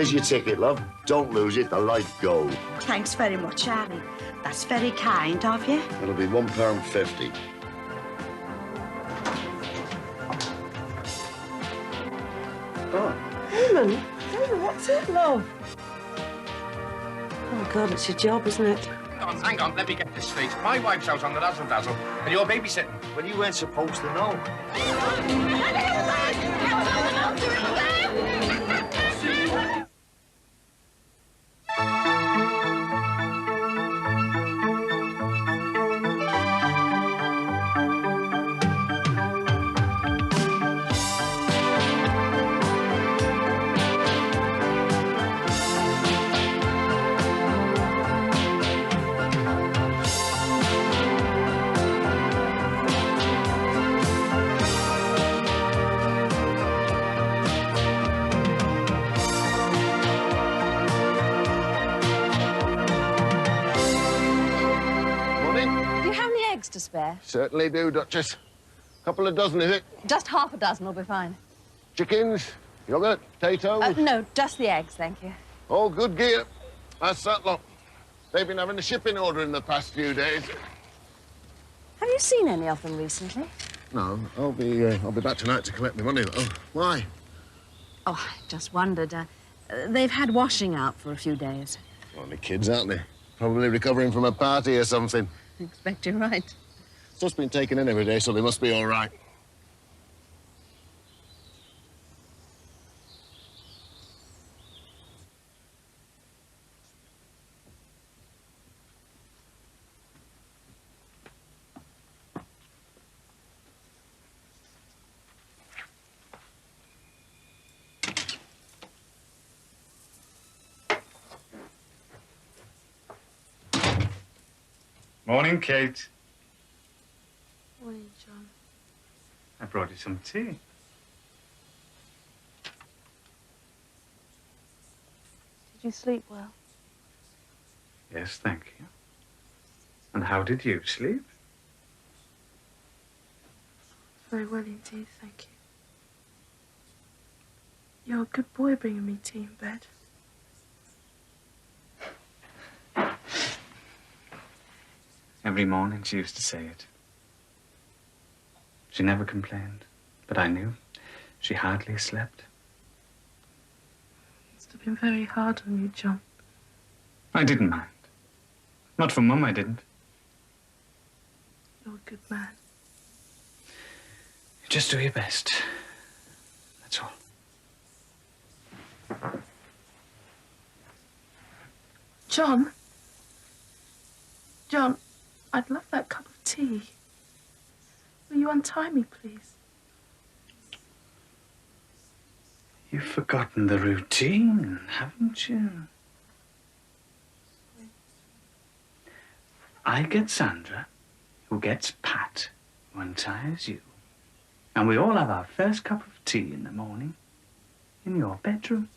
Here's your ticket, love. Don't lose it, the light go. Thanks very much, Harry. That's very kind of you. It'll be £1.50. Oh. Raymond, what's it, love? Oh, God, it's your job, isn't it? Hang on, let me get this straight. My wife's out on the razzle-dazzle, and you're babysitting. Well, you weren't supposed to know. To spare. Certainly do, Duchess. Couple of dozen, is it? Just half a dozen will be fine. Chickens, yoghurt, potatoes? No, just the eggs, thank you. All good gear. That's that lot. They've been having a shipping order in the past few days. Have you seen any of them recently? No, I'll be back tonight to collect my money, though. Why? Oh, I just wondered. They've had washing out for a few days. Only kids, aren't they? Probably recovering from a party or something. I expect you're right. Stuff's been taken in every day, so they must be all right. Morning, Kate. Morning, John. I brought you some tea. Did you sleep well? Yes, thank you. And how did you sleep? Very well indeed, thank you. You're a good boy bringing me tea in bed. Every morning she used to say it. She never complained, but I knew she hardly slept. It must have been very hard on you, John. I didn't mind. Not for Mum, I didn't. You're a good man. Just do your best. That's all. John? John, I'd love that cup of tea. Will you untie me, please? You've forgotten the routine, haven't you? I get Sandra, who gets Pat, who unties you. And we all have our first cup of tea in the morning in your bedroom.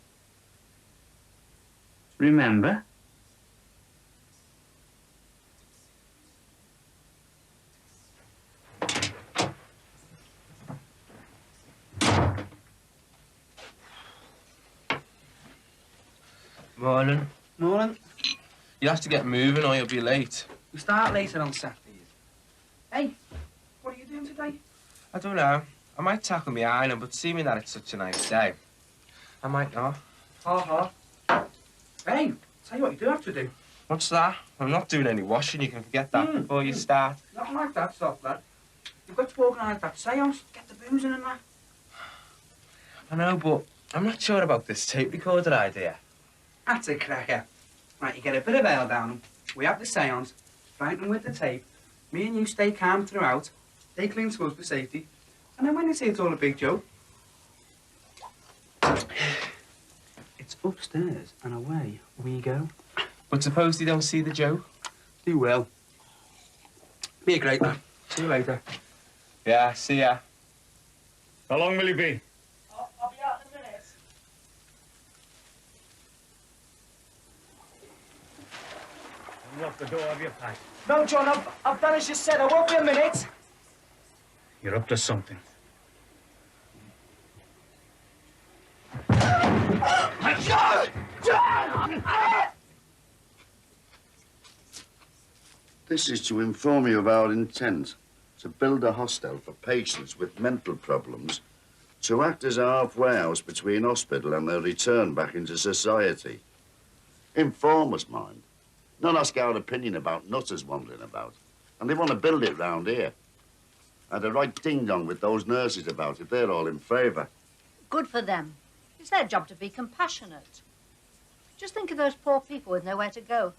Remember? Morning. Morning. You'll have to get moving or you'll be late. We start later on Saturdays. Hey, what are you doing today? I don't know. I might tackle my iron, but seeming that it's such a nice day, I might not. Ha ha. Hey, tell you what you do have to do. What's that? I'm not doing any washing. You can forget that before you start. Nothing like that, stop lad. You've got to organise that seance, get the booze in and that. I know, but I'm not sure about this tape recorder idea. That's a cracker. Right, you get a bit of ale down, we have the seance, frighten with the tape, me and you stay calm throughout, they cling to us for safety, and then when they say it's all a big joke, it's upstairs and away we go. But suppose they don't see the joke? They will. Be a great man. See you later. Yeah, see ya. How long will you be? I'll be out in a minute. Lock the door of your pack. No, John, I've done as you said. I won't be a minute. You're up to something. John! This is to inform you of our intent to build a hostel for patients with mental problems to act as a halfway house between hospital and their return back into society. Inform us, mind. Not ask our opinion about nutters wandering about. And they want to build it round here. Had a right ding-dong with those nurses about it. They're all in favour. Good for them. It's their job to be compassionate. Just think of those poor people with nowhere to go.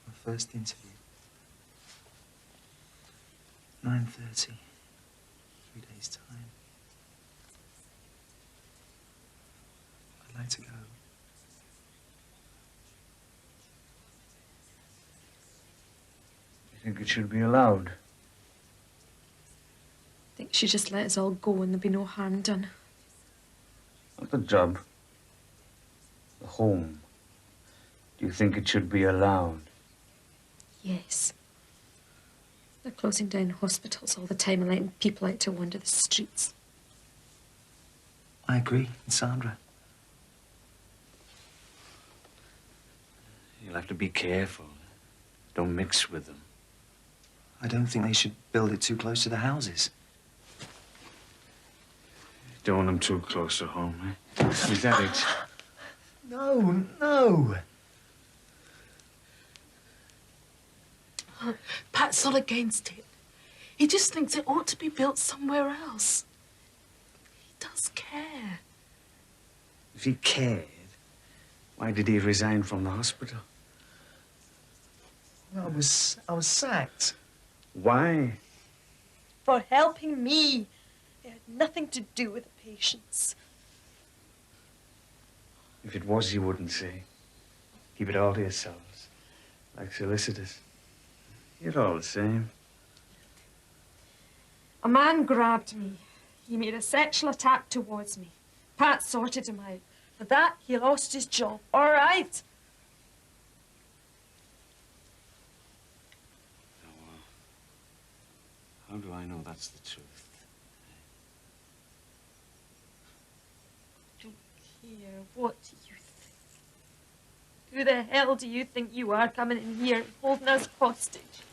My first interview. 9:30. 3 days' time. I'd like to go. You think it should be allowed? I think she just let us all go and there'd be no harm done. Not the job. The home. Do you think it should be allowed? Yes. They're closing down hospitals all the time and letting people out to wander the streets. I agree, Sandra. You'll have to be careful. Don't mix with them. I don't think they should build it too close to the houses. Don't want them too close to home, eh? Is that it? No, no. Pat's not against it. He just thinks it ought to be built somewhere else. He does care. If he cared, why did he resign from the hospital? I was sacked. Why? For helping me. It had nothing to do with the patients. If it was, you wouldn't say. Keep it all to yourselves, like solicitors. You're all the same. A man grabbed me. He made a sexual attack towards me. Pat sorted him out. For that, he lost his job. All right. How do I know that's the truth? Don't care what you think. Who the hell do you think you are coming in here and holding us hostage?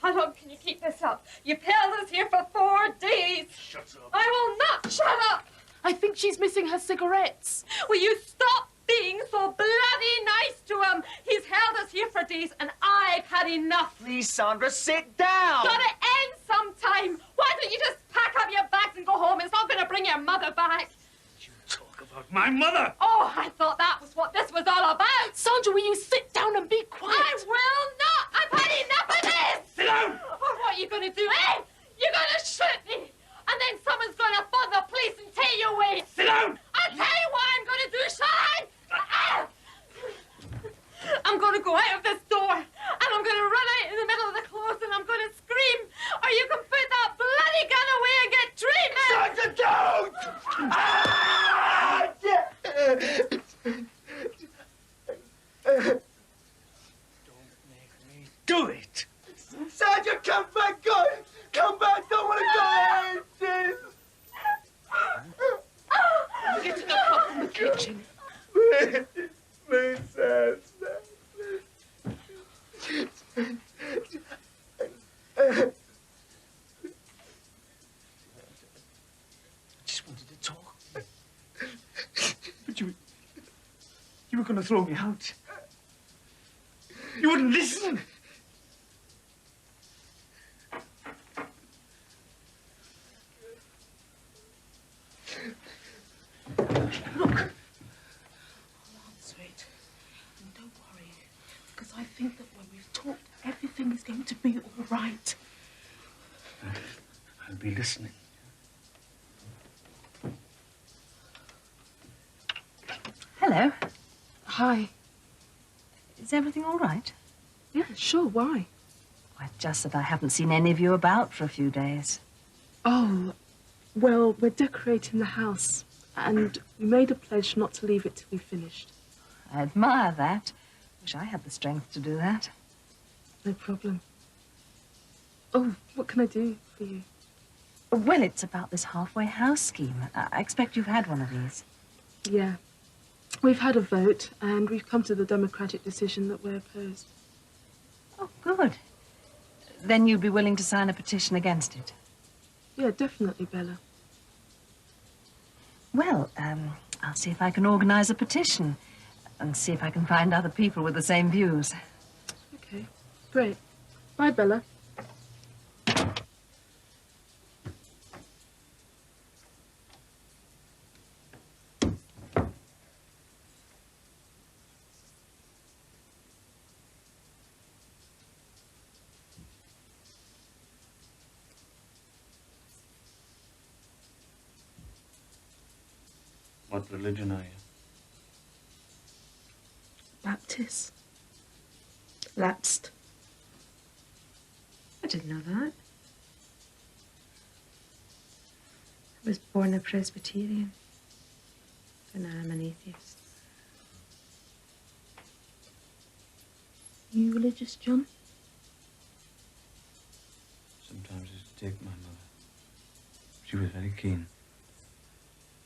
How long can you keep this up? You've held us here for 4 days. Shut up. I will not shut up. I think she's missing her cigarettes. Will you stop being so bloody nice to him? He's held us here for days and I've had enough. Please, Sandra, sit down. Gotta end sometime. Why don't you just pack up your bags and go home? It's not gonna bring your mother back. You talk about my mother! Oh, I thought that was what this was all about. Sandra, will you sit down and be quiet? I will not. I've had enough of this. Sit down! Or what are you gonna do, eh? You're gonna shoot me. And then someone's gonna phone the police and take you away. Sit down! I'll tell you what I'm gonna do, shall I? I'm gonna go out of this door and I'm gonna run out in the middle of the close and I'm gonna scream, or you can put that bloody gun away and get treatment! Sandra, don't! Don't make me do it! Sandra, come back, God! Come back! Don't want to go in! Get to the pot in the kitchen. Please, Sandra. I just wanted to talk. But you were going to throw me out. You wouldn't listen. Look. Hold on, sweet. And don't worry, because I think that when we've talked, everything is going to be all right. I'll be listening. Hello. Hi. Is everything all right? Yeah, sure, why? Why, just that I haven't seen any of you about for a few days. Oh, well, we're decorating the house, and we made a pledge not to leave it till we finished. I admire that. Wish I had the strength to do that. no problem. Oh, what can I do for you? Well, it's about this halfway house scheme. I expect you've had one of these. Yeah. We've had a vote, and we've come to the democratic decision that we're opposed. Oh, good. Then you'd be willing to sign a petition against it? Yeah, definitely, Bella. Well, I'll see if I can organize a petition and see if I can find other people with the same views. Okay, great. Bye, Bella. What religion are you? Baptist. Lapsed. I didn't know that. I was born a Presbyterian, and now I'm an atheist. You religious, John? Sometimes I take my mother. She was very keen.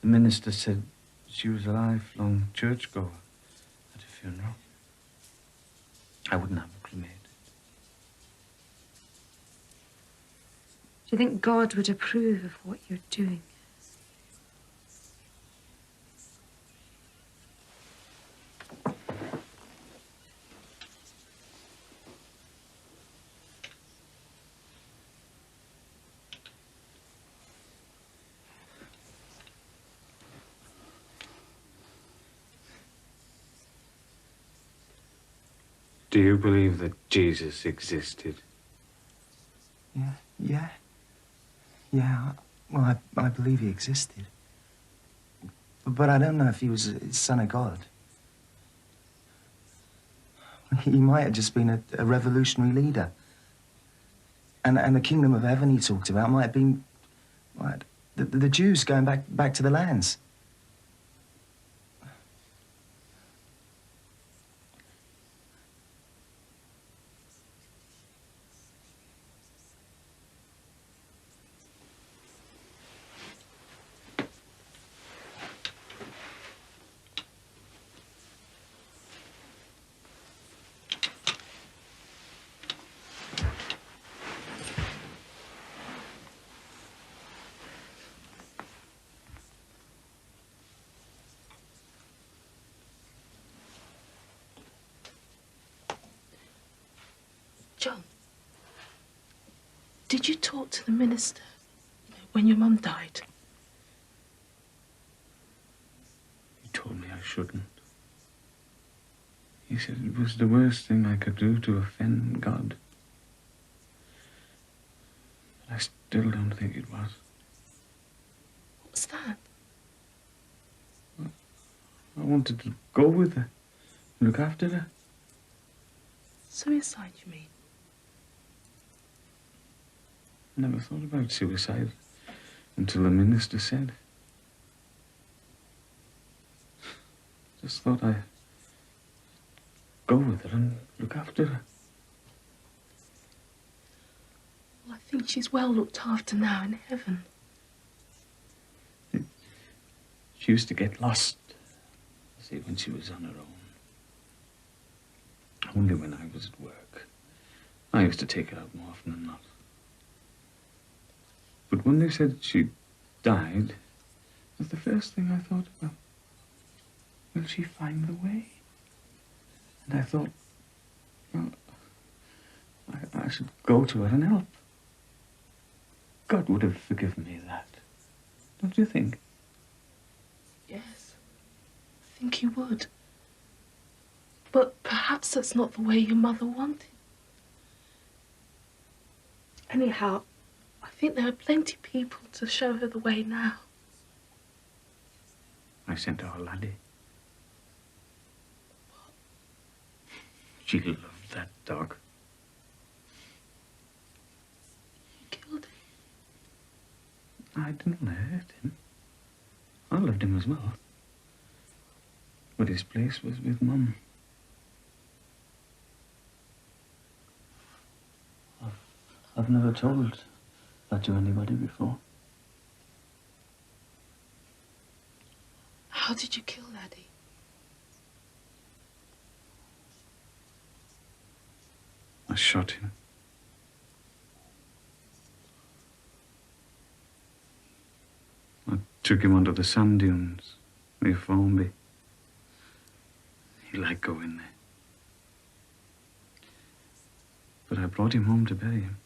The minister said she was a lifelong churchgoer at a funeral. I wouldn't have her cremated. Do you think God would approve of what you're doing? Do you believe that Jesus existed? Yeah. Well, I believe he existed. But I don't know if he was a son of God. He might have just been a revolutionary leader. And the kingdom of heaven he talked about might have been the Jews going back to the lands. John, did you talk to the minister when your mum died? He told me I shouldn't. He said it was the worst thing I could do to offend God. But I still don't think it was. What's that? I wanted to go with her, look after her. Suicide, you mean? I never thought about suicide until the minister said. Just thought I'd go with her and look after her. Well, I think she's well looked after now in heaven. She used to get lost, see, when she was on her own. Only when I was at work. I used to take her out more often than not. But when they said she died, it was the first thing I thought about. Will she find the way? And I thought, well, I should go to her and help. God would have forgiven me that. Don't you think? Yes, I think he would. But perhaps that's not the way your mother wanted. Anyhow, I think there are plenty of people to show her the way now. I sent her a laddie. She loved that dog. You killed him? I didn't want to hurt him. I loved him as well. But his place was with Mum. I've never told that to anybody before. How did you kill Laddie? I shot him. I took him onto the sand dunes near Formby. He liked going there. But I brought him home to bury him.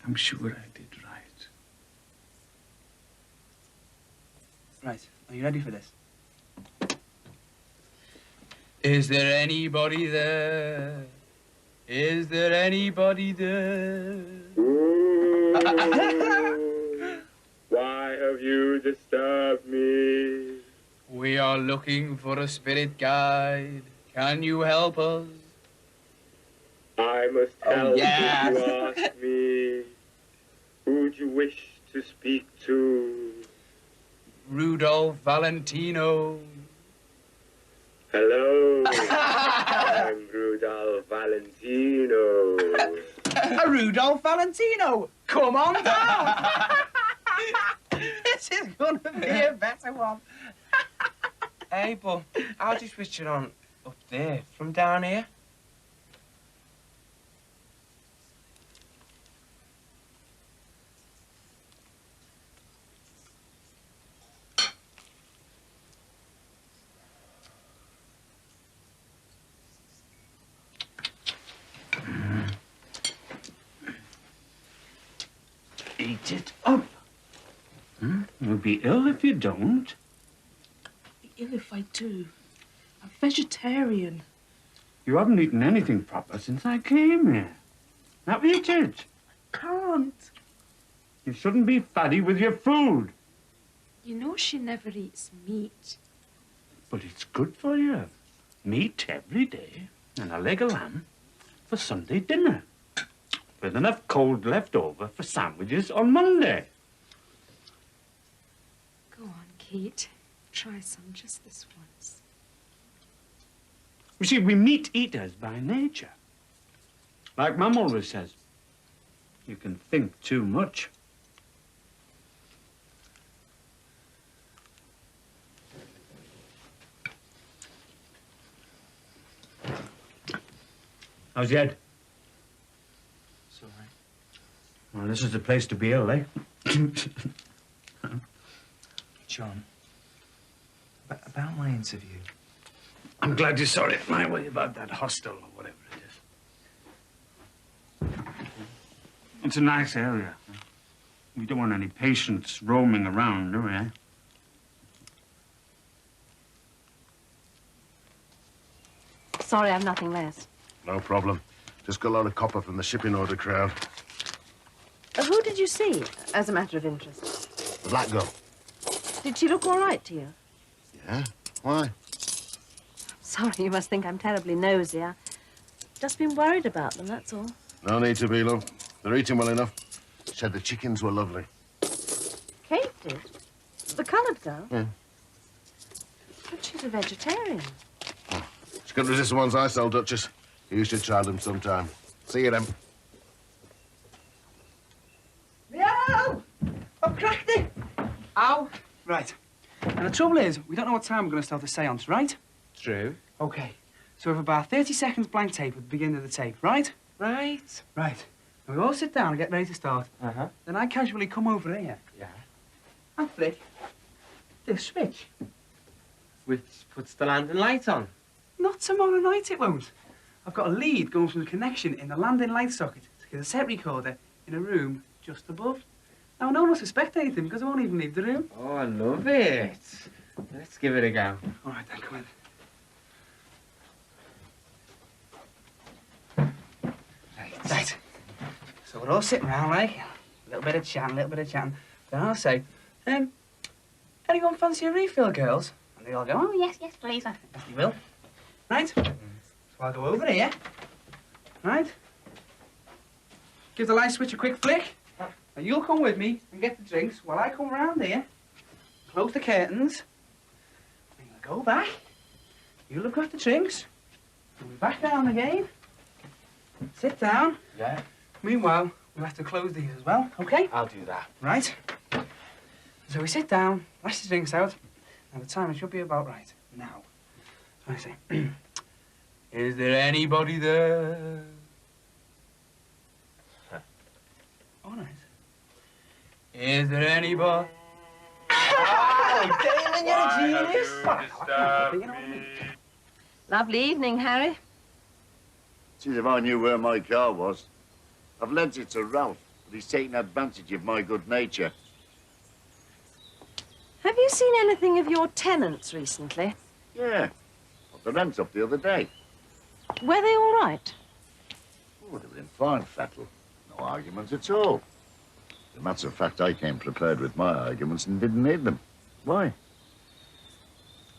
I'm sure I did right. Right, are you ready for this? Is there anybody there? Is there anybody there? Why have you disturbed me? We are looking for a spirit guide. Can you help us? I must help yes. if you ask me. Who do you wish to speak to? Rudolph Valentino. Hello. I'm Rudolph Valentino. Rudolph Valentino, come on down. This is gonna be a better one. Hey, but how do you switch it on up there from down here? Eat it up. You'll be ill if you don't. I'll be ill if I do. I'm vegetarian. You haven't eaten anything proper since I came here. Now eat it. Can't. You shouldn't be fatty with your food. You know she never eats meat. But it's good for you. Meat every day and a leg of lamb for Sunday dinner. With enough cold left over for sandwiches on Monday. Go on, Kate. Try some just this once. You see, we meat eaters by nature. Like Mum always says, you can think too much. How's your head? It's all right. Well, this is the place to be ill, eh? John, about my interview. I'm glad you saw it my way about that hostel or whatever it is. It's a nice area. We don't want any patients roaming around, do we, eh? Sorry, I've nothing less. No problem. Just got a lot of copper from the shipping order crowd. Who did you see, as a matter of interest? The black girl. Did she look all right to you? Yeah? Why? Sorry, you must think I'm terribly nosy. I've just been worried about them, that's all. No need to be, love. They're eating well enough. Said the chickens were lovely. Kate did? The coloured girl? Yeah. But she's a vegetarian. She couldn't resist the ones I sell, Duchess. You should try them sometime. See you then. Meow! I've cracked it! Ow! Right. And the trouble is, we don't know what time we're going to start the seance, right? True. OK. So we have about 30 seconds blank tape at the beginning of the tape, right? Right. Right. And we all sit down and get ready to start. Uh-huh. Then I casually come over here. Yeah. And flick this switch. Which puts the landing light on. Not tomorrow night, it won't. I've got a lead going from the connection in the landing light socket to the cassette recorder in a room just above. Now, no one will suspect anything because I won't even leave the room. Oh, I love it. Let's give it a go. All right, then, come in. Right. So we're all sitting around, like, a little bit of chatting, Then I'll say, anyone fancy a refill, girls? And they all go, oh, yes, please. Yes, they will. Right? So I'll go over here. Right? Give the light switch a quick flick. And you'll come with me and get the drinks while I come round here, close the curtains, and you'll go back. You look at the drinks, and we'll be back down again, Sit down. Yeah? Meanwhile, we'll have to close these as well, OK? I'll do that. Right. So we sit down, lash the drinks out, and the timer should be about right. Now, I say, is there anybody there? All right. Is there anybody? Oh, Damon, you're a genius. Lovely evening, Harry. Seems if I knew where my car was. I've lent it to Ralph, but he's taken advantage of my good nature. Have you seen anything of your tenants recently? Yeah. Got the rent up the other day. Were they all right? Oh, they were in fine fettle. No argument at all. As a matter of fact, I came prepared with my arguments and didn't need them. Why?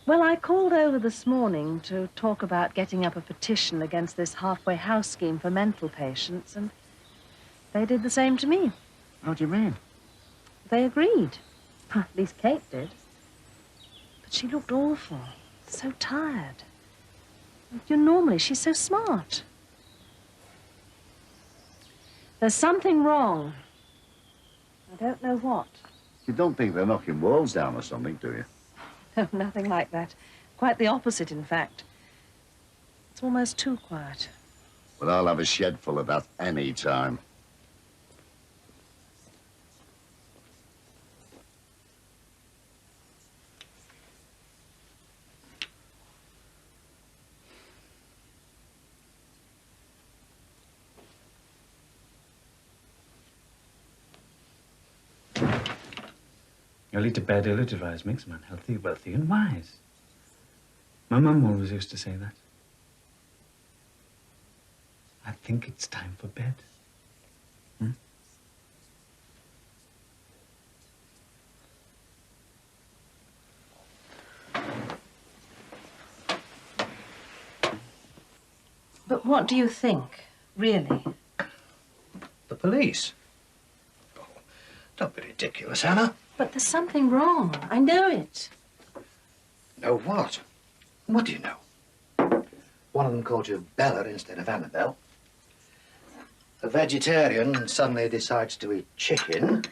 Well, I called over this morning to talk about getting up a petition against this halfway house scheme for mental patients, and they did the same to me. How do you mean? They agreed. At least Kate did. But she looked awful, so tired. Normally, she's so smart. There's something wrong. I don't know what. You don't think they're knocking walls down or something, do you? No, nothing like that. Quite the opposite, in fact. It's almost too quiet. Well, I'll have a shed full of that any time. Early to bed, early to rise makes a man healthy, wealthy, and wise. My mum always used to say that. I think it's time for bed. Hmm? But what do you think, really? The police? Oh, don't be ridiculous, Hannah. But there's something wrong. I know it. Know what? What do you know? One of them called you Bella instead of Annabelle. A vegetarian suddenly decides to eat chicken.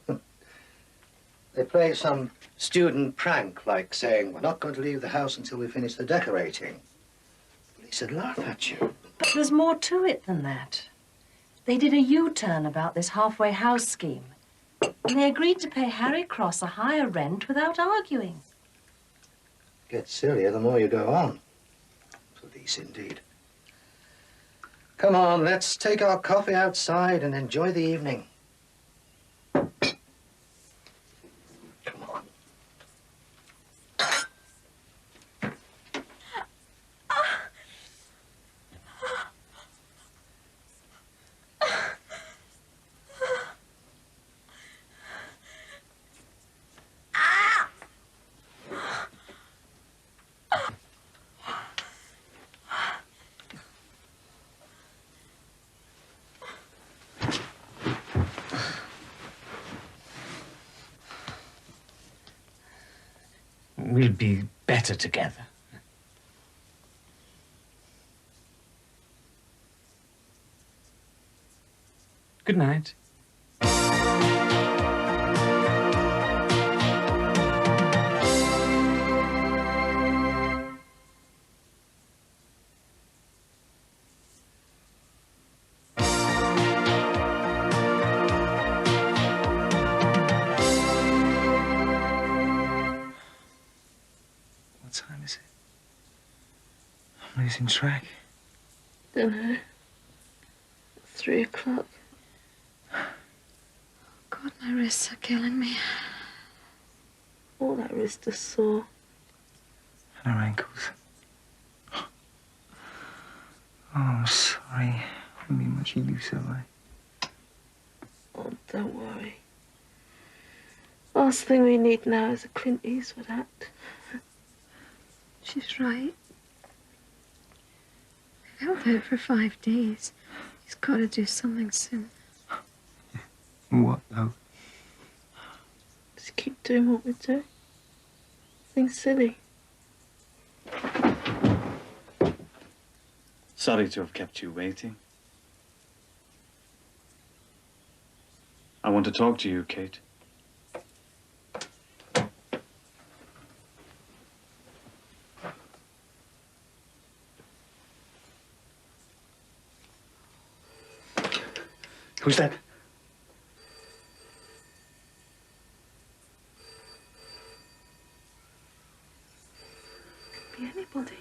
They play some student prank, like saying, we're not going to leave the house until we finish the decorating. Police would laugh at you. But there's more to it than that. They did a U-turn about this halfway house scheme. And they agreed to pay Harry Cross a higher rent without arguing. Gets sillier the more you go on. Police, indeed. Come on, let's take our coffee outside and enjoy the evening. Come on. We'll be better together. Good night. What time is it? I'm losing track. Dunno. 3 o'clock. God, my wrists are killing me. All that wrist is sore. And her ankles. Oh, I'm sorry. I didn't mean much use, have I? Oh, don't worry. Last thing we need now is a Clint Eastwood act. She's right. We've held out for 5 days. He's got to do something soon. What, though? Just keep doing what we're doing. Nothing silly. Sorry to have kept you waiting. I want to talk to you, Kate. Who's that? Could be anybody.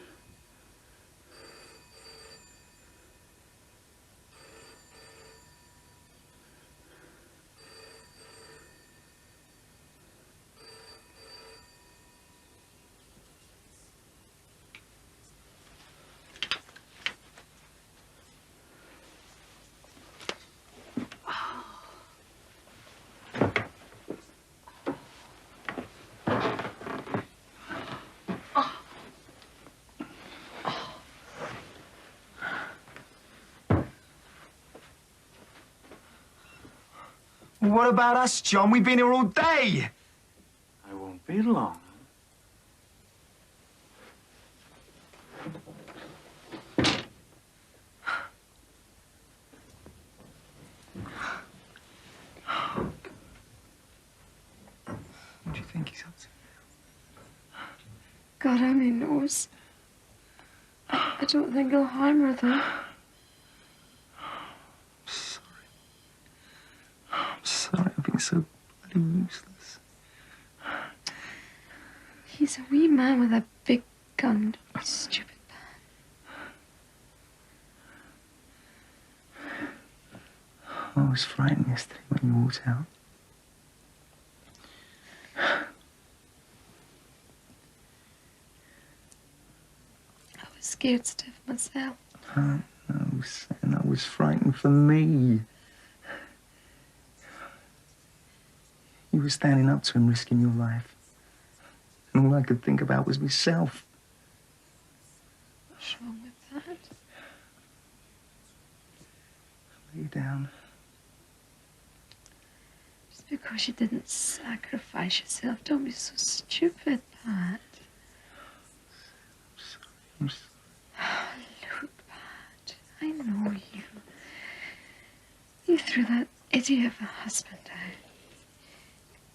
What about us, John? We've been here all day. I won't be long. What do you think he's up to? God only knows. I don't think he'll harm her, though. Sorry, I've been so bloody useless. He's a wee man with a big gun. Stupid I was frightened yesterday when you walked out. I was scared stiff myself. I was frightened for me. You were standing up to him, risking your life. And all I could think about was myself. What's wrong with that? Lay down. Just because you didn't sacrifice yourself, don't be so stupid, Pat. I'm sorry. Look, Pat, I know you. You threw that idiot of a husband out.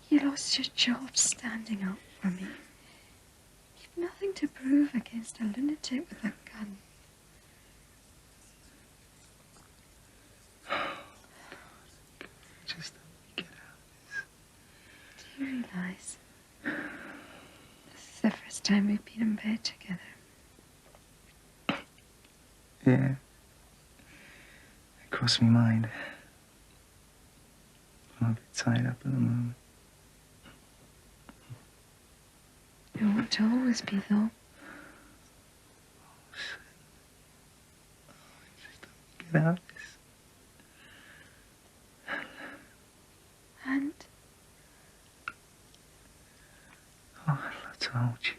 You lost your job standing up for me. You've nothing to prove against a lunatic with a gun. Just let me get out. Do you realise this is the first time we've been in bed together? Yeah. It crossed my mind. I'm a bit tied up at the moment. You won't always be, though. Get out of this. And? Oh, I'd love to hold you.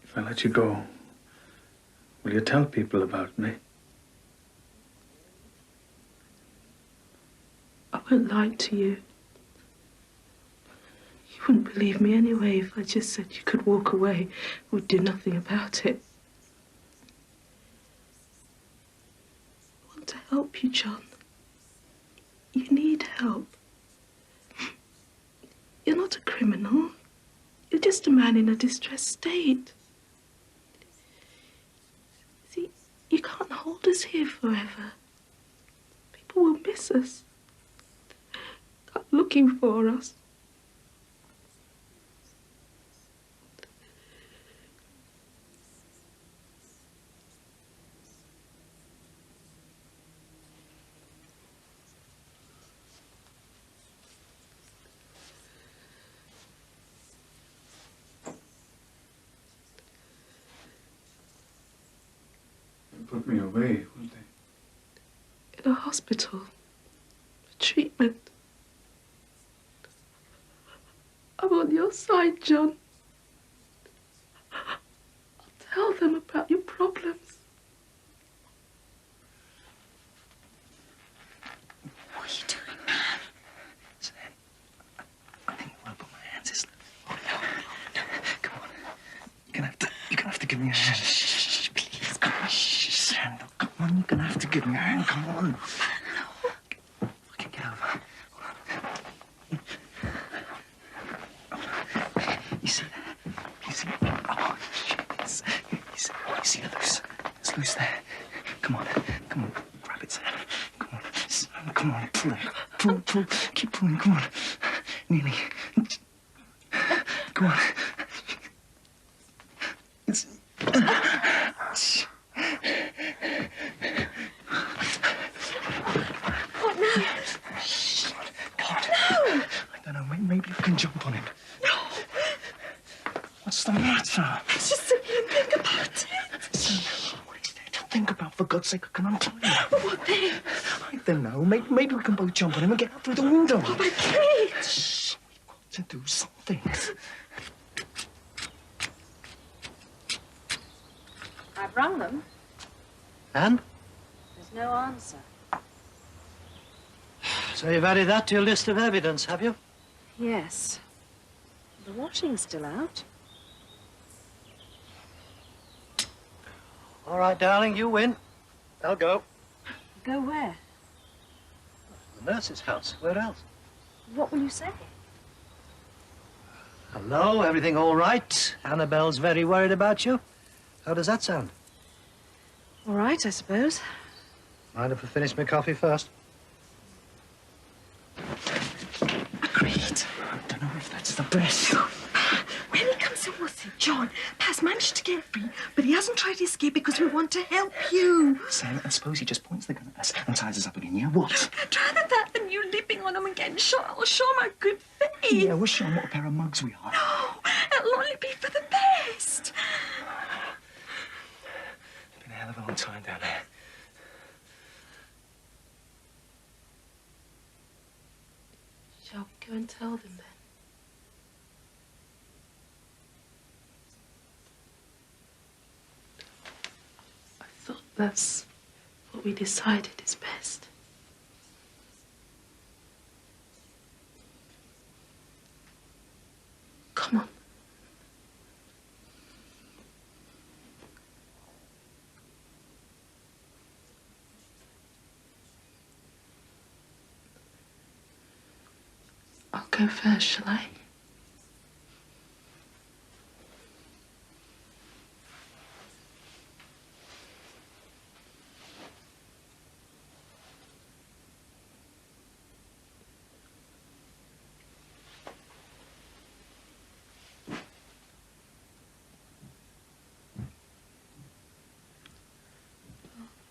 If I let you go, will you tell people about me? I won't lie to you. You wouldn't believe me anyway if I just said you could walk away. We'd do nothing about it. I want to help you, John. You need help. You're not a criminal. You're just a man in a distressed state. See, you can't hold us here forever. People will miss us. Come looking for us. Put me away, won't they? In a hospital. For treatment. I'm on your side, John. I'll tell them about your problems. What are you doing, man? Sam, I think you won't put my hands this. Oh, no. Come on. You're gonna have to give me a hand. Shh, please. Come on. Shh, Sam, look, come on. You're gonna have to give me a hand. Come on. I can get over. You see that? You see? Oh, shit. You see the loose? It's loose there. Come on. Come on. Grab it, Sam. Come on. Sam, come on. Pull it. Pull. Keep pulling. Come on. Nearly. Come on. It's... What now? Shh. God. No. I don't know. Maybe you can jump on him. No. What's the matter? Just sit here and think about it. Sam, what is there to think about? For God's sake, I can untie you. What then? I don't know. Maybe we can both jump on him and get out through the window. Oh, my kid. Shh. We've got to do something. I've rung them. And? There's no answer. So you've added that to your list of evidence, have you? Yes. The washing's still out. All right, darling, you win. I'll go. Go where? The nurse's house. Where else? What will you say? Hello, everything all right? Annabelle's very worried about you. How does that sound? All right, I suppose. Mind if I finish my coffee first? Agreed. I don't know if that's the best. When he comes in, we'll see. John, Paz managed to get free, but he hasn't tried to escape because we want to help you. Sam, I suppose he just points the gun at us and ties us up again, yeah? What? I'd rather that than you leaping on him and getting shot. I'll show him our good faith. Yeah, we'll show him what a pair of mugs we are. No, it'll only be for the best. It's been a hell of a long time down there. Shall we go and tell them then? I thought that's what we decided is best. Come on. I'll go first, shall I?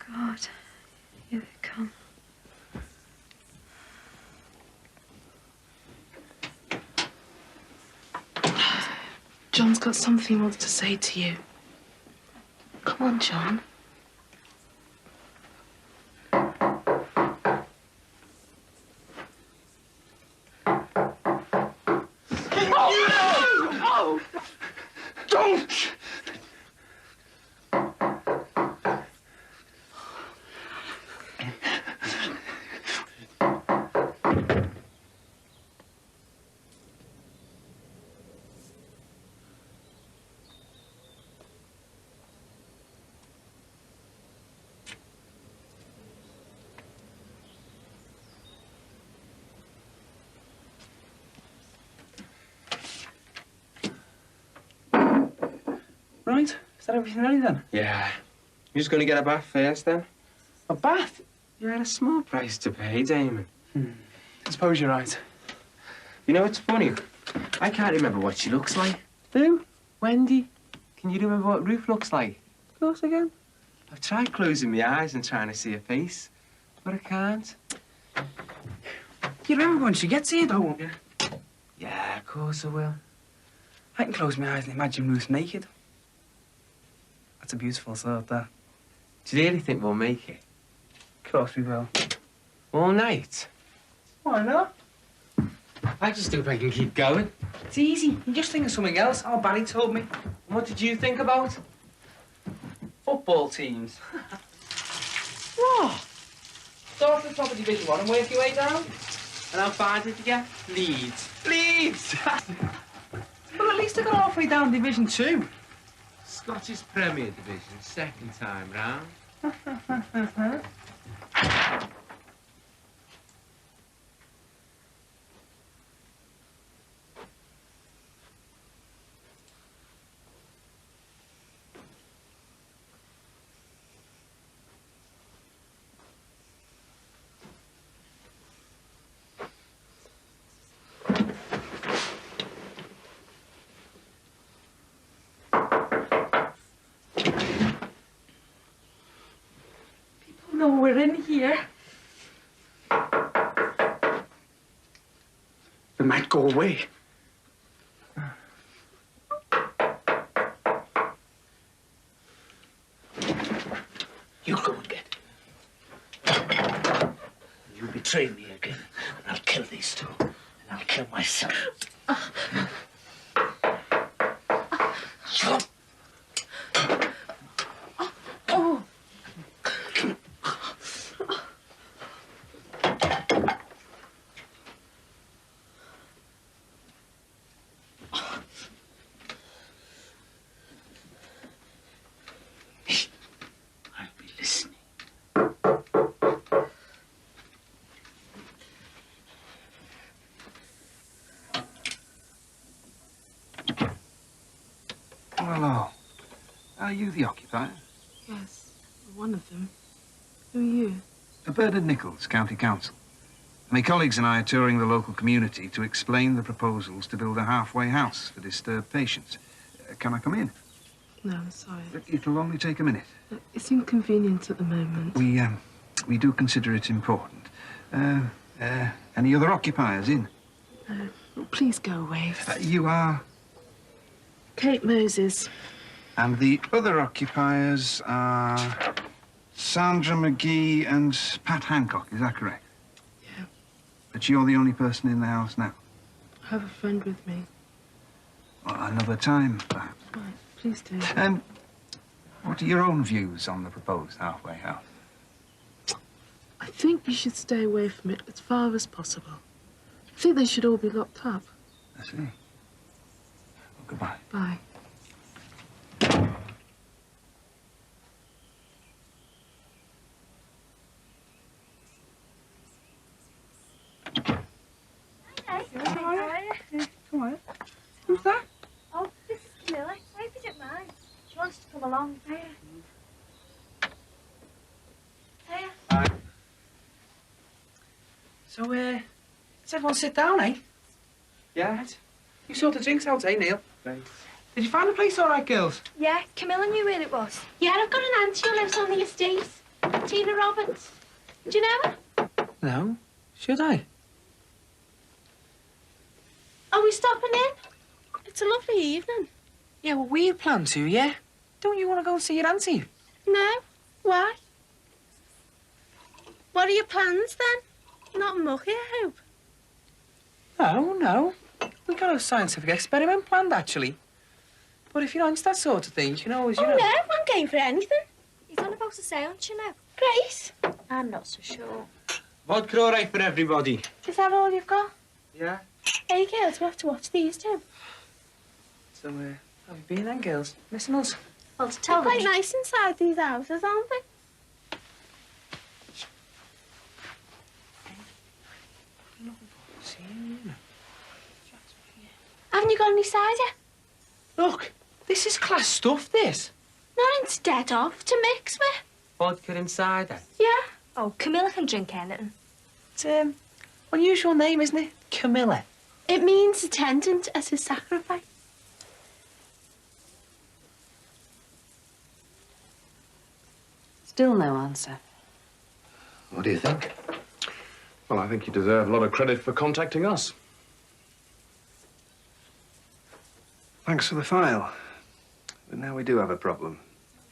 God, here they come. John's got something he wants to say to you. Come on, John. Oh, no! Oh! Don't! Right, is that everything ready then? Yeah. You're just going to get a bath first then? A bath? You had a small price to pay, Damon. I suppose you're right. You know what's funny? I can't remember what she looks like. Who? Wendy? Can you remember what Ruth looks like? Of course I can. I've tried closing my eyes and trying to see her face, but I can't. You remember when she gets here, though, won't you? Yeah, of course I will. I can close my eyes and imagine Ruth naked. That's a beautiful thought, that. Do you really think we'll make it? Of course we will. All night? Why not? I just hope I can keep going. It's easy. You just think of something else. Oh, Barry told me. And what did you think about? Football teams. What? Start at the top of Division 1 and work your way down. And how far did you get? Leeds. Leeds! Well, at least I got halfway down Division 2. Scottish Premier Division, second time round. No, we're in here. We might go away. You go and get it. You betray me again, and I'll kill these two. And I'll kill myself. Shut up. Oh. Hello. Are you the occupier? Yes, one of them. Who are you? Bernard Nichols, County Council. My colleagues and I are touring the local community to explain the proposals to build a halfway house for disturbed patients. Can I come in? No, I'm sorry. It'll only take a minute. It's inconvenient at the moment. We do consider it important. Any other occupiers in? No. Please go away. You are? Kate Moses. And the other occupiers are Sandra McGee and Pat Hancock, is that correct? Yeah. But you're the only person in the house now? I have a friend with me. Well, another time, perhaps. Right, please do. What are your own views on the proposed halfway house? I think you should stay away from it as far as possible. I think they should all be locked up. I see. Well, goodbye. Bye. Come on. Who's that? Oh, this is Camilla. I hope you don't mind. She wants to come along. Hiya. Hiya. Hi. So, let's everyone sit down, eh? Yeah. You sort the drinks out, eh, Neil? Right. Did you find the place all right, girls? Yeah, Camilla knew where it was. Yeah, I've got an auntie who lives on the estate. Tina Roberts. Do you know her? No. Should I? Are we stopping in? It's a lovely evening. Yeah, well, we had planned to, yeah? Don't you want to go and see your auntie? No. Why? What are your plans, then? Not mucky, I hope. No. We got a scientific experiment planned, actually. But if you're not into that sort of thing, you can always, no, I'm game for anything. He's on about a seance, you know. Grace? I'm not so sure. Vodka all right for everybody? Is that all you've got? Yeah. Hey, girls, we have to watch these too. So, how have you been then, girls? Missing us? Well, to tell them... They're quite nice inside these houses, aren't they? Haven't you got any cider? Look, this is class stuff, this. Not instead of, to mix with. Vodka and cider? Yeah. Oh, Camilla can drink anything. It's, unusual name, isn't it? Camilla. It means attendant at his sacrifice. Still no answer. What do you think? Well, I think you deserve a lot of credit for contacting us. Thanks for the file. But now we do have a problem.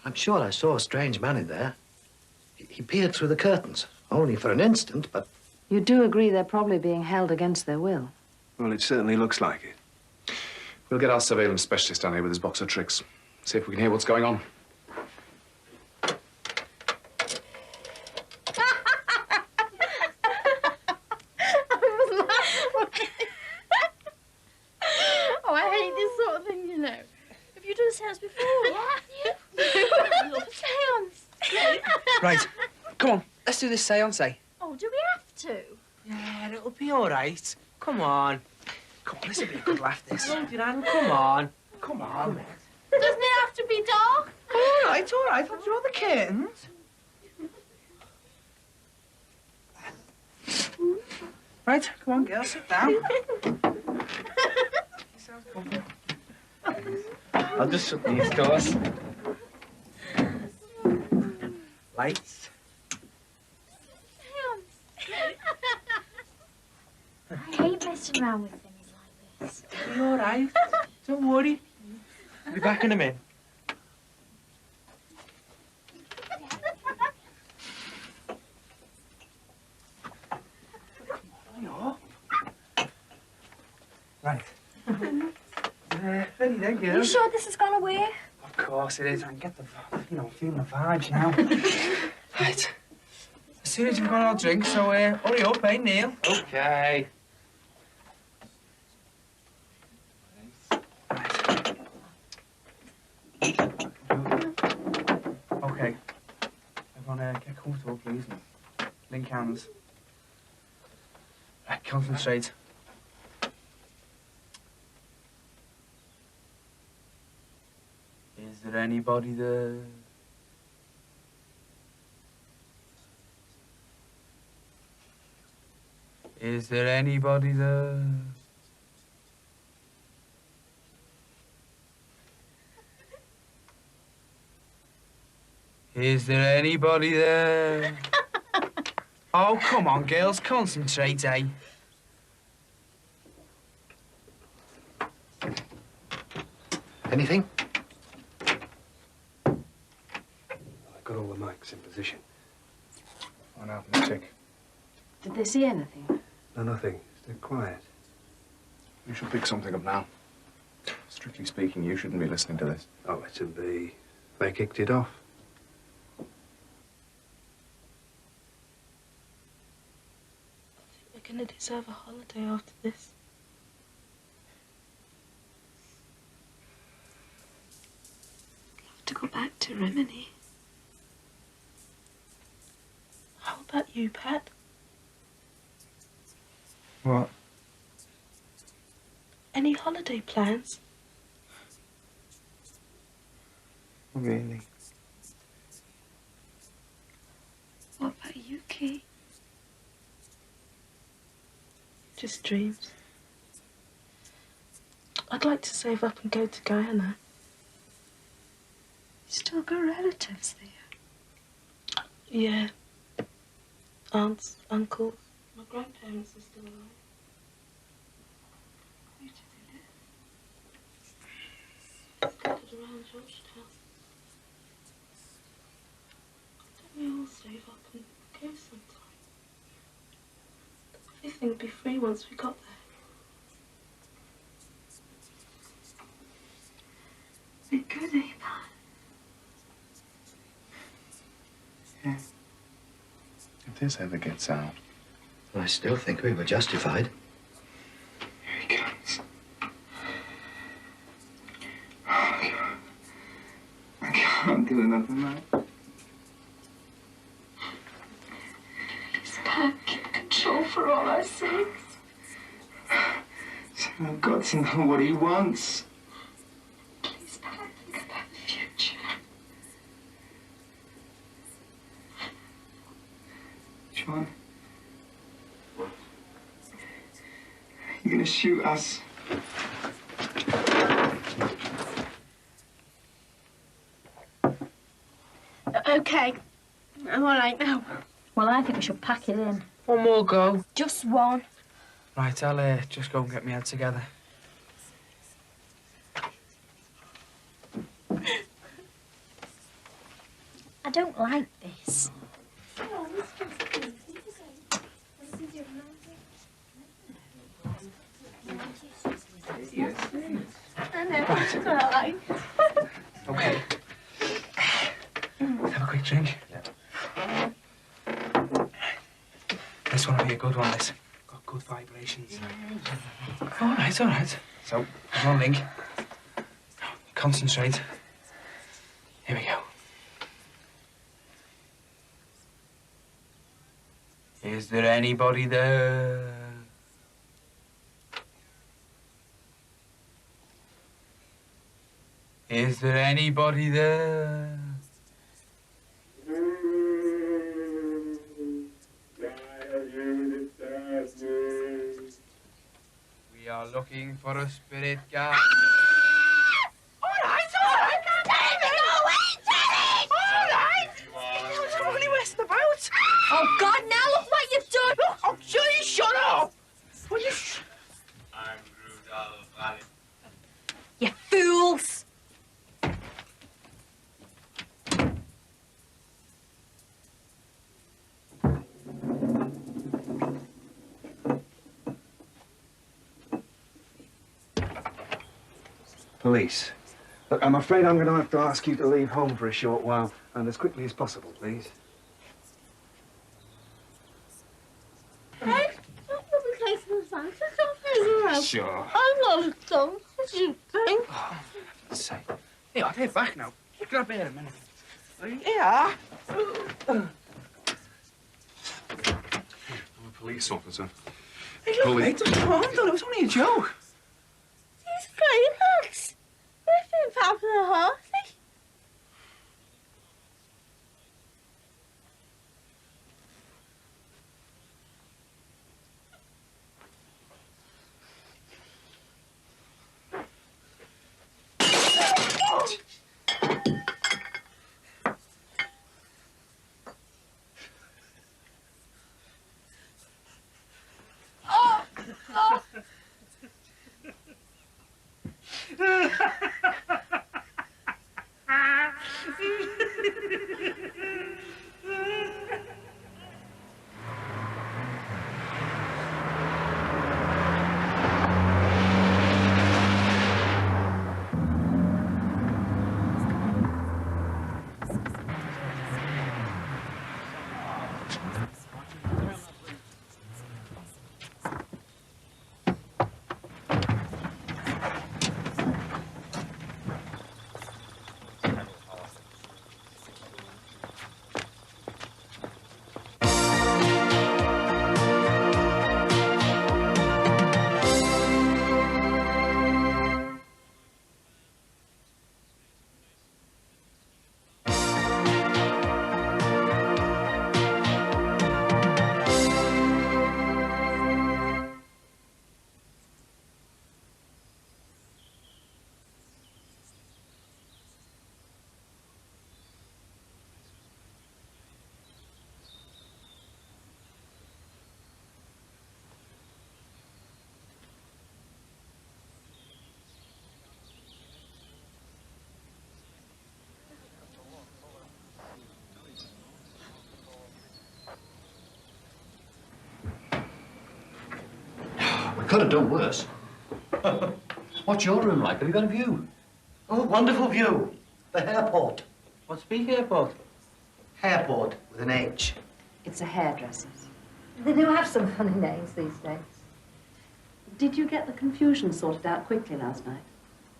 I'm sure I saw a strange man in there. He peered through the curtains, only for an instant, but... You do agree they're probably being held against their will? Well, it certainly looks like it. We'll get our surveillance specialist down here with his box of tricks. See if we can hear what's going on. Oh, I hate this sort of thing, you know. Have you done a seance before? Yeah. I love a seance. Right, come on, let's do this seance, eh? Oh, do we have to? Yeah, it'll be all right. Come on. Come on, this will be a good laugh, this. Hold your hand, come on. Come on. Doesn't it have to be dark? All right, I'll draw the curtains. Right, come on, girl, sit down. I'll just shut these doors. Lights. I hate messing around with things like this. It'll be all right. Don't worry. I'll be back in a minute. Right. Ready then, girl? You sure this has gone away? Of course it is. I can get the, I'm feeling the vibes now. Right. As soon as you've got our drink, so hurry up, eh, Neil? Okay. Okay. Everyone, get comfortable, please. Link hands. Right, concentrate. Is there anybody there? Is there anybody there? Is there anybody there? Oh, come on, girls, concentrate, eh? Anything? I've got all the mics in position. One out and check. Did they see anything? No, nothing. Stay quiet. You should pick something up now. Strictly speaking, you shouldn't be listening to this. Oh, let them be. They kicked it off. We're gonna deserve a holiday after this. I'd love to go back to Rimini. How about you, Pat? What? Any holiday plans? Really? What about you, Kate? Just dreams. I'd like to save up and go to Guyana. You still got relatives there? Yeah. Aunts, uncles, my grandparents are still alive. Where do they live? Scattered around Georgetown. Don't we all save up and go sometime? Everything would be free once we got there. Be good, eh, Pat? Yeah. If this ever gets out... I still think we were justified. Here he comes. Oh, God. I can't do another night. Please, Pat, keep control for all our sakes. So I've got to know what he wants. Please, Pat, think about the future. John, you're gonna shoot us. Okay. I'm all right now. Well, I think we should pack it in. One more go. Just one. Right, I'll just go and get my head together. I don't like this. I know. Right. It's all right. Okay. Have a quick drink. Yeah. This one will be a good one, this. Got good vibrations. All right, all right. So, there's one link. Concentrate. Here we go. Is there anybody there? Is there anybody there? We are looking for a spirit guide. All right. David, go away, David! All right. I'm only messing about. Oh, God, now look what you've done. Oh, geez, shut up. Will you I'm Rudolph Allen. You fools! Police. Look, I'm afraid I'm going to have to ask you to leave home for a short while, and as quickly as possible, please. Hey, don't put me taking the sun. Just don't figure out. Sure. I'm not as dumb as you think. Let's say. Hey, I'll take back now. Grab here a minute. Yeah. I'm a police officer. Hey, look, mate, come on, it was only a joke. These grey nuts. We've been popping a horsey. Could have done worse. What's your room like? Have you got a view? Oh, wonderful view. The hairport. What's big airport? Hairport with an H. It's a hairdresser's. They do have some funny names these days. Did you get the confusion sorted out quickly last night?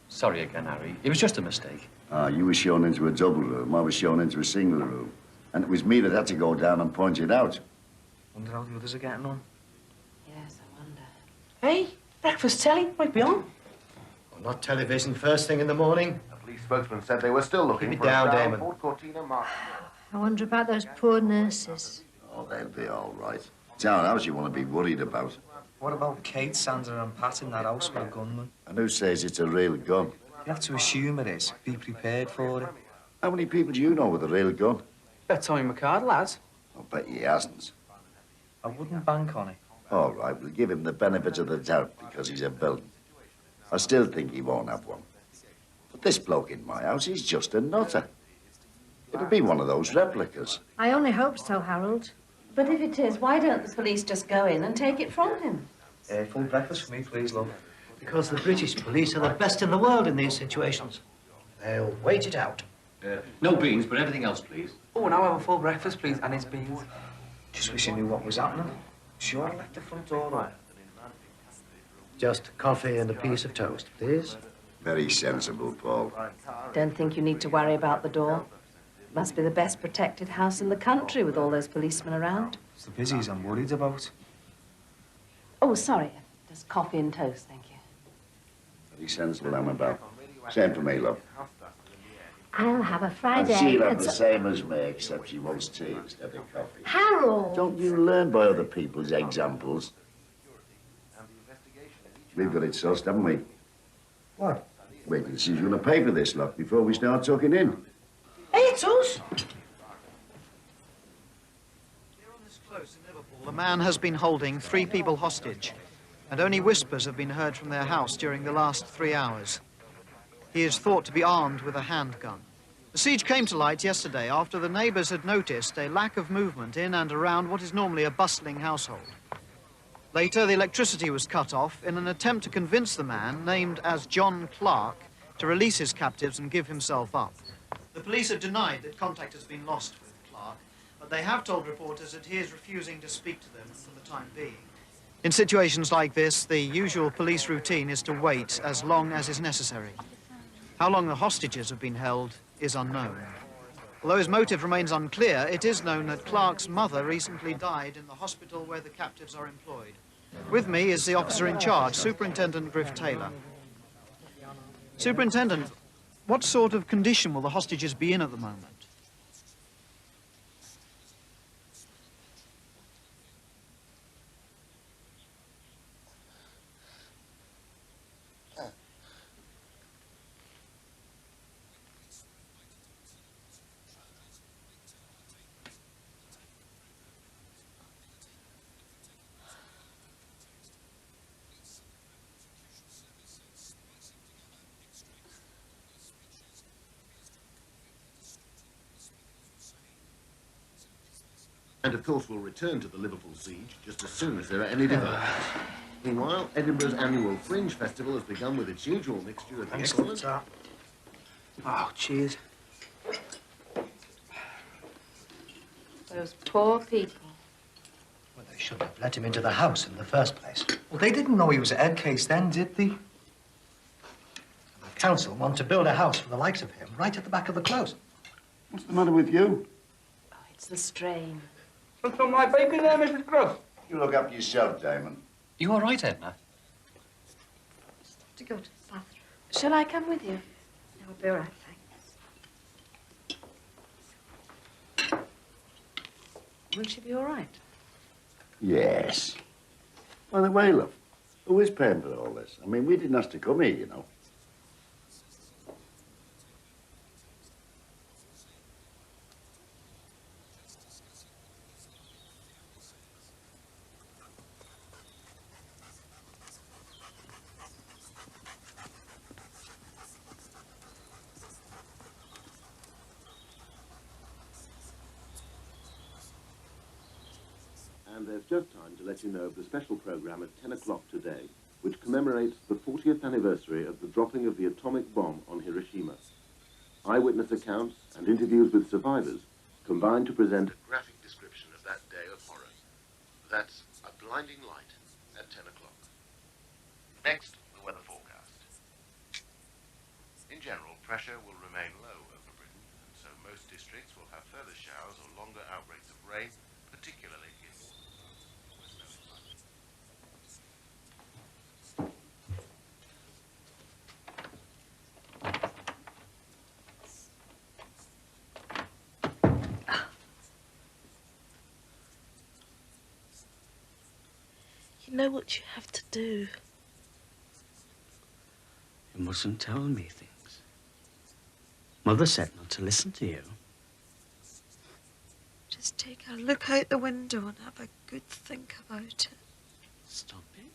Sorry again, Harry. It was just a mistake. You were shown into a double room, I was shown into a single room. And it was me that had to go down and point it out. Wonder how the others are getting on. Yes, I wonder. Hey, breakfast telly might be on. Well, not television first thing in the morning. The police spokesman said they were still looking Keep it for down, a brown Damon. Ford Cortina Mark. I wonder about those poor nurses. Oh, they'll be all right. It's our house you want to be worried about. What about Kate, Sandra and Pat in that house with a gunman? And who says it's a real gun? You have to assume it is. Be prepared for it. How many people do you know with a real gun? Bet Tommy McCard, lads. I'll bet he hasn't. I wouldn't bank on it. All right, we'll give him the benefit of the doubt because he's a villain. I still think he won't have one. But this bloke in my house, he's just a nutter. It'll be one of those replicas. I only hope so, Harold. But if it is, why don't the police just go in and take it from him? Full breakfast for me, please, love. Because the British police are the best in the world in these situations. They'll wait it out. No beans, but everything else, please. Oh, and I'll have a full breakfast, please, and it's beans. Just wish I knew what was happening. Sure, I left the front door right. Just coffee and a piece of toast, please. Very sensible, Paul. Don't think you need to worry about the door. Must be the best protected house in the country with all those policemen around. It's the busies I'm worried about. Oh, sorry. Just coffee and toast, thank you. Very sensible, Annabelle. Same for me, love. I'll have a And Friday. she'll have the same as me, except she wants tea instead of coffee. Harold! Don't you learn by other people's examples? We've got it sussed, haven't we? What? Wait and see who's going to pay for this lot before we start tucking in. It's us! A man has been holding 3 people hostage, and only whispers have been heard from their house during the last 3 hours. He is thought to be armed with a handgun. The siege came to light yesterday after the neighbours had noticed a lack of movement in and around what is normally a bustling household. Later, the electricity was cut off in an attempt to convince the man, named as John Clark, to release his captives and give himself up. The police have denied that contact has been lost with Clark, but they have told reporters that he is refusing to speak to them for the time being. In situations like this, the usual police routine is to wait as long as is necessary. How long the hostages have been held is unknown. Although his motive remains unclear, it is known that Clark's mother recently died in the hospital where the captives are employed. With me is the officer in charge, Superintendent Griff Taylor. Superintendent, what sort of condition will the hostages be in at the moment? And of course we'll return to the Liverpool siege just as soon as there are any developments. Meanwhile, Edinburgh's annual Fringe Festival has begun with its usual mixture of the excellent... Oh, cheers. Those poor people. Well, they shouldn't have let him into the house in the first place. Well, they didn't know he was a head case then, did they? The council want to build a house for the likes of him right at the back of the close. What's the matter with you? It's the strain. What's on my bacon there, Mrs. Cross? You look after yourself, Damon. You all right, Edna? Just have to go to the bathroom. Shall I come with you? I'll be all right, thanks. Will she be all right? Yes. By the way, love, who is paying for all this? I mean, we didn't ask to come here, you know. And there's just time to let you know of the special program at 10 o'clock today, which commemorates the 40th anniversary of the dropping of the atomic bomb on Hiroshima. Eyewitness accounts and interviews with survivors combine to present a graphic description of that day of horror. That's A Blinding Light at 10 o'clock. Next, the weather forecast. In general, pressure will remain low over Britain, and so most districts will have further showers or longer outbreaks of rain, particularly in You know what you have to do. You mustn't tell me things. Mother said not to listen to you. Just take a look out the window and have a good think about it. Stop it.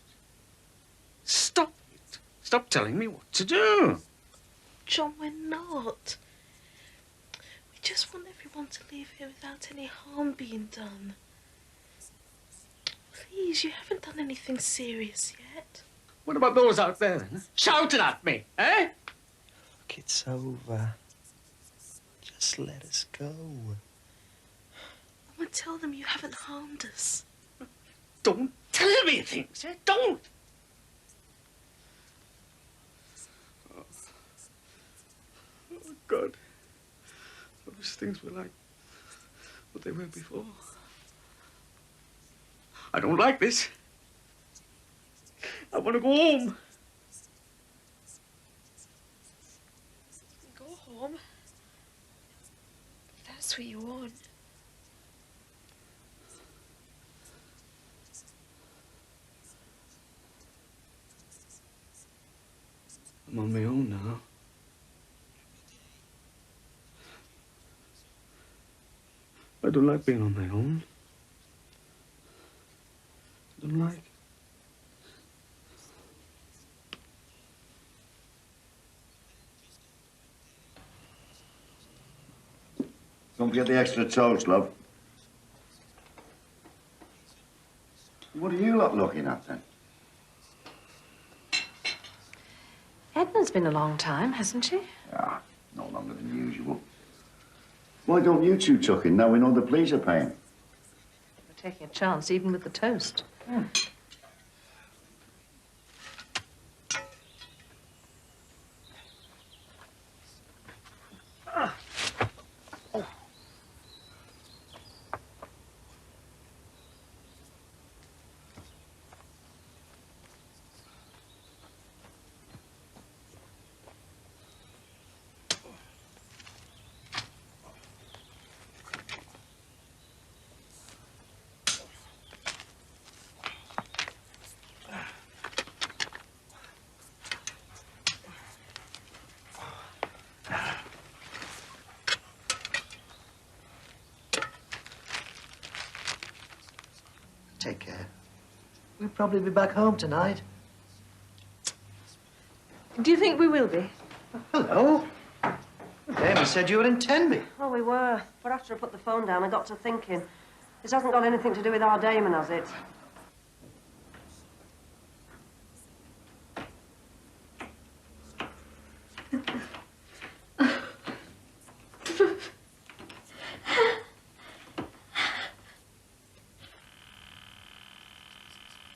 Stop it. Stop telling me what to do. John, we're not. We just want everyone to leave here without any harm being done. Please, you haven't done anything serious yet. What about those out there, then? Shouting at me, eh? Look, it's over. Just let us go. Mama, tell them you haven't harmed us. Don't tell me things, eh? Don't! Oh, God. I wish things were like what they were before. I don't like this. I want to go home. Go home. If that's what you want. I'm on my own now. I don't like being on my own. I don't like. Don't forget the extra toast, love. What are you lot looking at, then? Edna's been a long time, hasn't she? Ah, no longer than usual. Why don't you two tuck in now we know the police are paying? We're taking a chance, even with the toast. Take care. We'll probably be back home tonight. Do you think we will be? Hello. Amy said you were in Tenby. Well, we were. But after I put the phone down, I got to thinking. This hasn't got anything to do with our Damon, has it?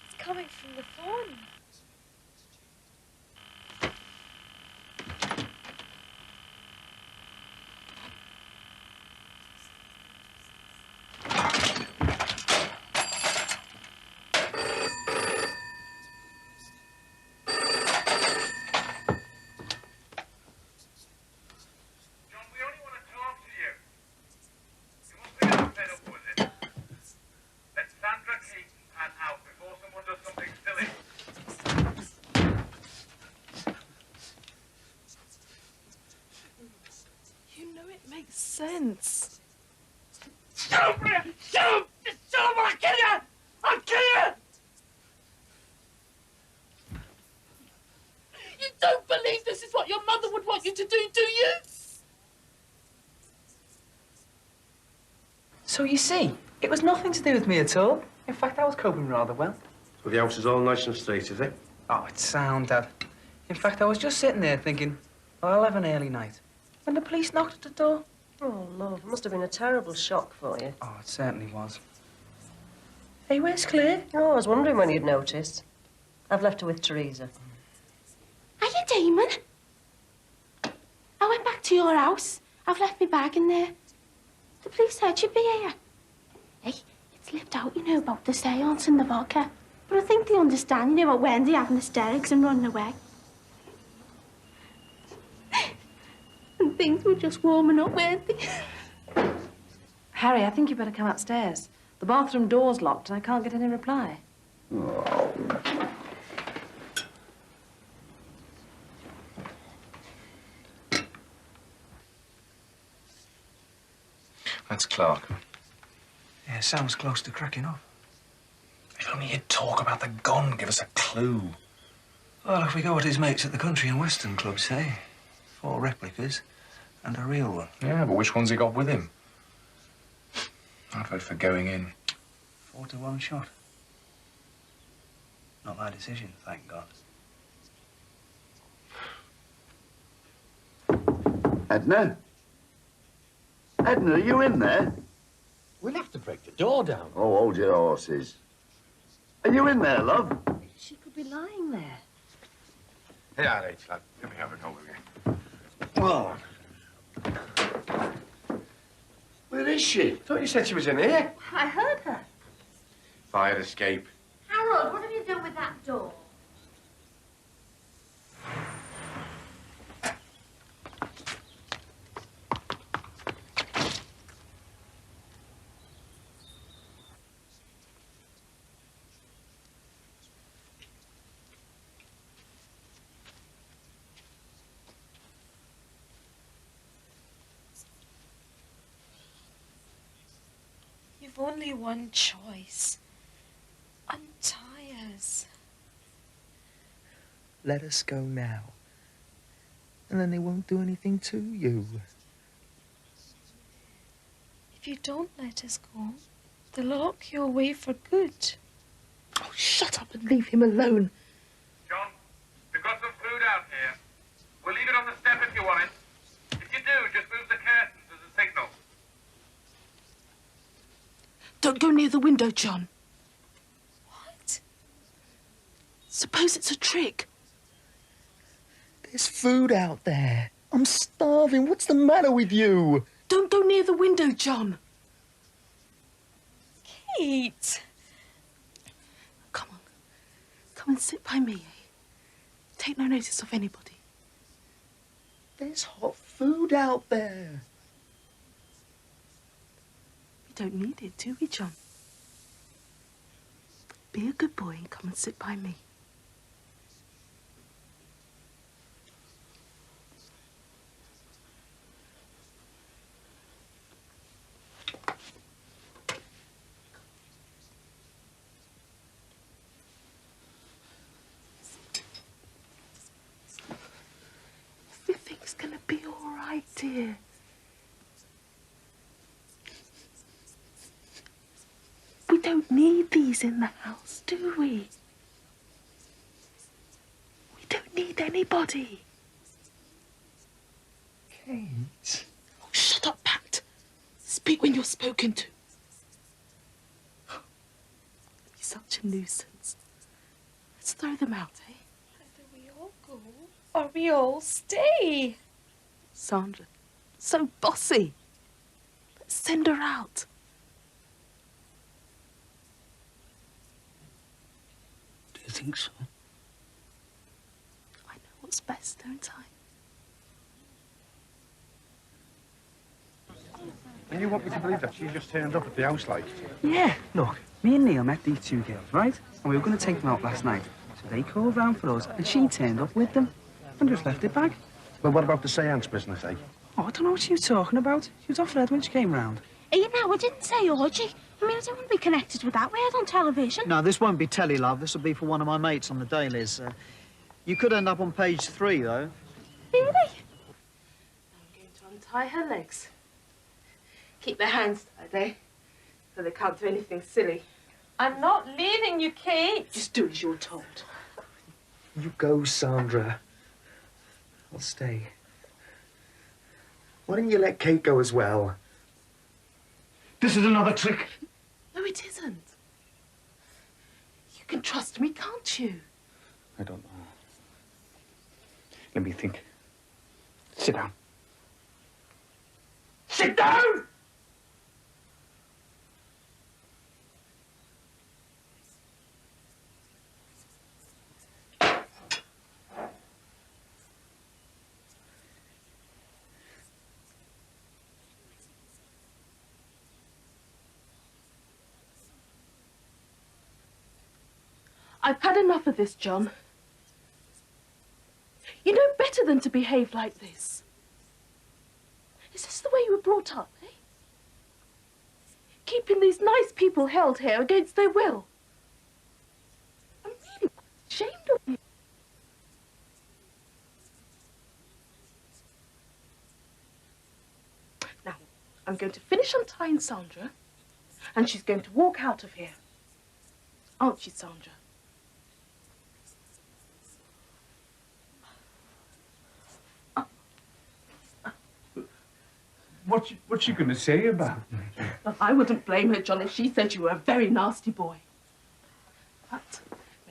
It's coming from the phone. You know it makes sense. Shut up, Maria! Shut up! Shut up or I'll kill you! I'll kill you! You don't believe this is what your mother would want you to do you? So you see, it was nothing to do with me at all. In fact, I was coping rather well. So the house is all nice and straight, is it? Oh, it's sound, Dad. In fact, I was just sitting there thinking, well, I'll have an early night. When the police knocked at the door. Oh, Lord, it must have been a terrible shock for you. Oh, it certainly was. Hey, where's Claire? Oh, I was wondering when you'd noticed. I've left her with Teresa. Are you Damon? I went back to your house. I've left my bag in there. The police said you'd be here. Hey, it's left out, you know, about the seance and the vodka. But I think they understand, you know, about Wendy having hysterics and running away. And things were just warming up, weren't they? Harry, I think you better come upstairs. The bathroom door's locked and I can't get any reply. Oh. That's Clark. Yeah, sounds close to cracking off. If only he'd talk about the gun, give us a clue. Well, if we go what his mates at the country and western club say, 4 replicas and a real one. Yeah, but which one's he got with him? I'd vote for going in. 4 to 1 shot. Not my decision, thank God. Edna? Edna, are you in there? We'll have to break the door down. Oh, hold your horses. Are you in there, love? She could be lying there. Here, H, lad. Let me have a go with you. Oh. Where is she? Thought you said she was in here. I heard her. Fire escape. Harold, what have you done with that door? You've only one choice. Untie us. Let us go now. And then they won't do anything to you. If you don't let us go, they'll lock you away for good. Oh, shut up and leave him alone. John, we've got some food out here. We'll leave it on the step if you want it. If you do, just move the curtains as a signal. Don't go near the window, John. What? Suppose it's a trick. There's food out there. I'm starving. What's the matter with you? Don't go near the window, John. Kate! Come on. Come and sit by me, eh? Take no notice of anybody. There's hot food out there. We don't need it, do we, John? Be a good boy and come and sit by me. Everything's gonna be all right, dear. We don't need these in the house, do we? We don't need anybody. Kate. Oh, shut up, Pat. Speak when you're spoken to. You're such a nuisance. Let's throw them out, eh? Either we all go, or we all stay. Sandra, so bossy. Let's send her out. Do you think so? I know what's best, don't I? And you want me to believe that she just turned up at the house like? Yeah, look, me and Neil met these two girls, right? And we were going to take them out last night. So they called round for us, and she turned up with them and just left it back. Well, what about the seance business, eh? Oh, I don't know what she was talking about. She was off her head when she came round. You know, I didn't say orgy. I mean, I don't want to be connected with that. We had on television. No, this won't be telly, love. This will be for one of my mates on the dailies. You could end up on page 3, though. Really? I'm going to untie her legs. Keep their hands tied, eh? So they can't do anything silly. I'm not leaving you, Kate. Just do as you're told. You go, Sandra. I'll stay. Why don't you let Kate go as well? This is another trick. No, it isn't. You can trust me, can't you? I don't know. Let me think. Sit down. Sit down! I've had enough of this, John. You know better than to behave like this. Is this the way you were brought up, eh? Keeping these nice people held here against their will. I'm really ashamed of you. Now, I'm going to finish untying Sandra, and she's going to walk out of here. Aren't you, Sandra? What's she going to say about me? Well, I wouldn't blame her, John, if she said you were a very nasty boy. But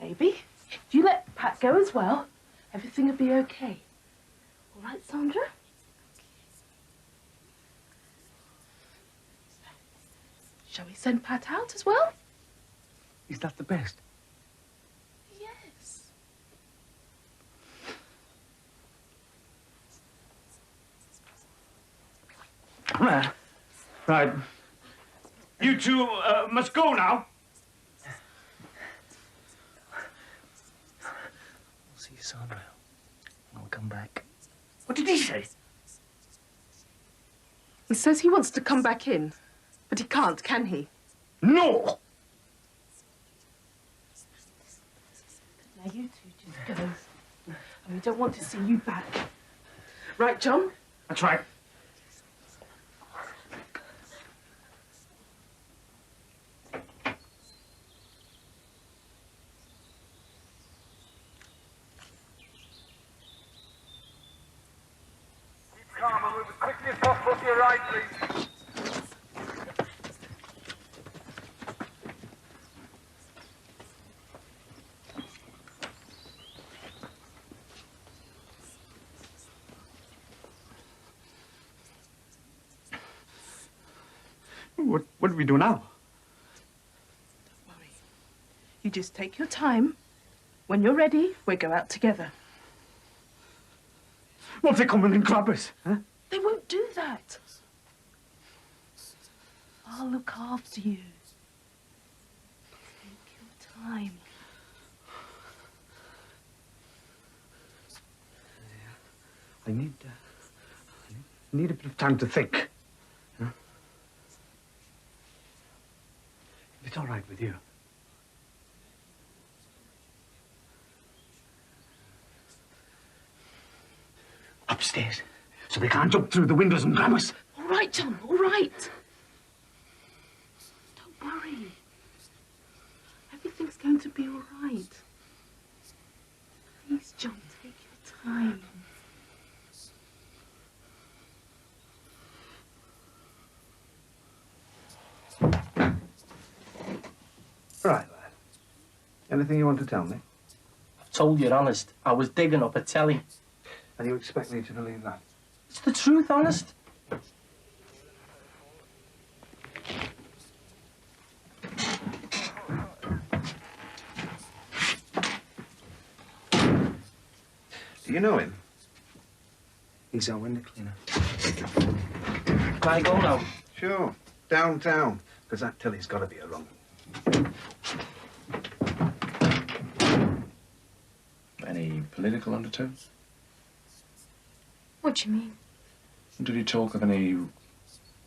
maybe if you let Pat go as well, everything will be okay. All right, Sandra? Shall we send Pat out as well? Is that the best? Yes. Right. You two must go now. We'll see Sandra. I'll come back. What did he say? He says he wants to come back in, but he can't, can he? No! Now you two just go. And we don't want to see you back. Right, John? That's right. Calm and move as quickly as possible to your right, please. What do we do now? You just take your time. When you're ready, we'll go out together. What if they come in and grab us? Huh? They won't do that. I'll look after you. Take your time. I need a bit of time to think. Huh? If it's all right with you. Upstairs, so they can't jump through the windows and grab us. All right, John, all right. Don't worry. Everything's going to be all right. Please, John, take your time. Right, lad. Anything you want to tell me? I've told you honest. I was digging up a telly. And you expect me to believe that? It's the truth, honest. Do you know him? He's our window cleaner. Can I go now? Sure. Downtown. Because that telly's got to be a wrong. Any political undertones? What do you mean? Did he talk of any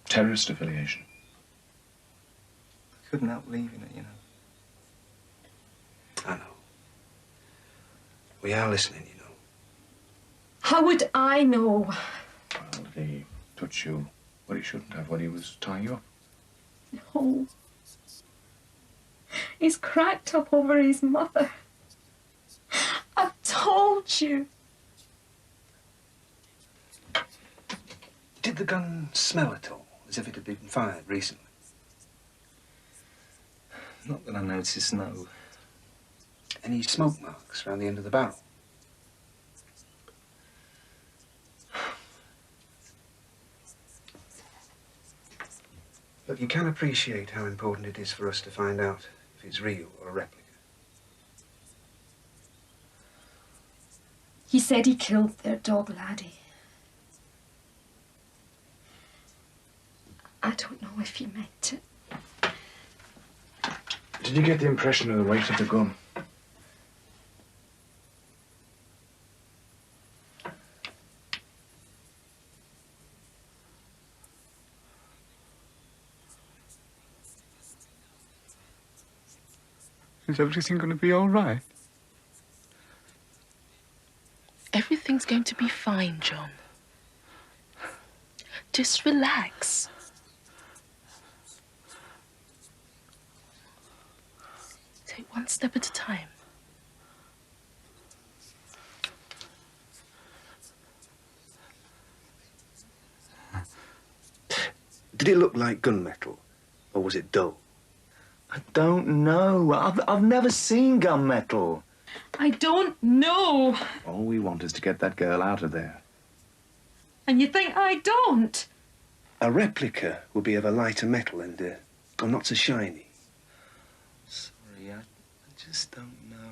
terrorist affiliation? Couldn't help leaving it, you know. I know. We are listening, you know. How would I know? Well, did he touch you where he shouldn't have when he was tying you up? No. He's cracked up over his mother. I've told you. Did the gun smell at all, as if it had been fired recently? Not that I noticed, no. Any smoke marks around the end of the barrel? Look, you can appreciate how important it is for us to find out if it's real or a replica. He said he killed their dog Laddie. I don't know if he meant it. Did you get the impression of the weight of the gun? Is everything going to be all right? Everything's going to be fine, John. Just relax. Take one step at a time. Did it look like gunmetal, or was it dull? I don't know. I've never seen gunmetal. I don't know. All we want is to get that girl out of there. And you think I don't? A replica will be of a lighter metal and not so shiny. Sorry, I just don't know.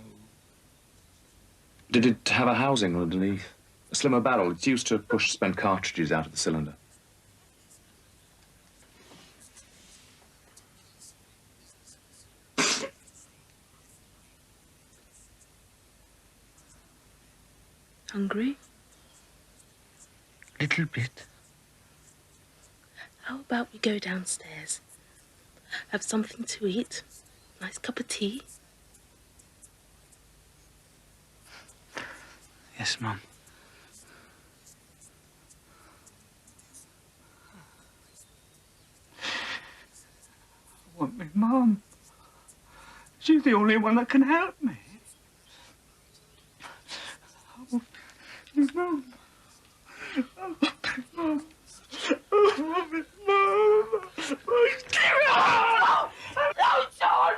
Did it have a housing underneath? A slimmer barrel. It's used to push spent cartridges out of the cylinder. Hungry? Little bit. How about we go downstairs? Have something to eat? Nice cup of tea? Yes, Mum. I want my Mum. She's the only one that can help me. I want my Mum. I want my Mum. I want my Mum. No, John!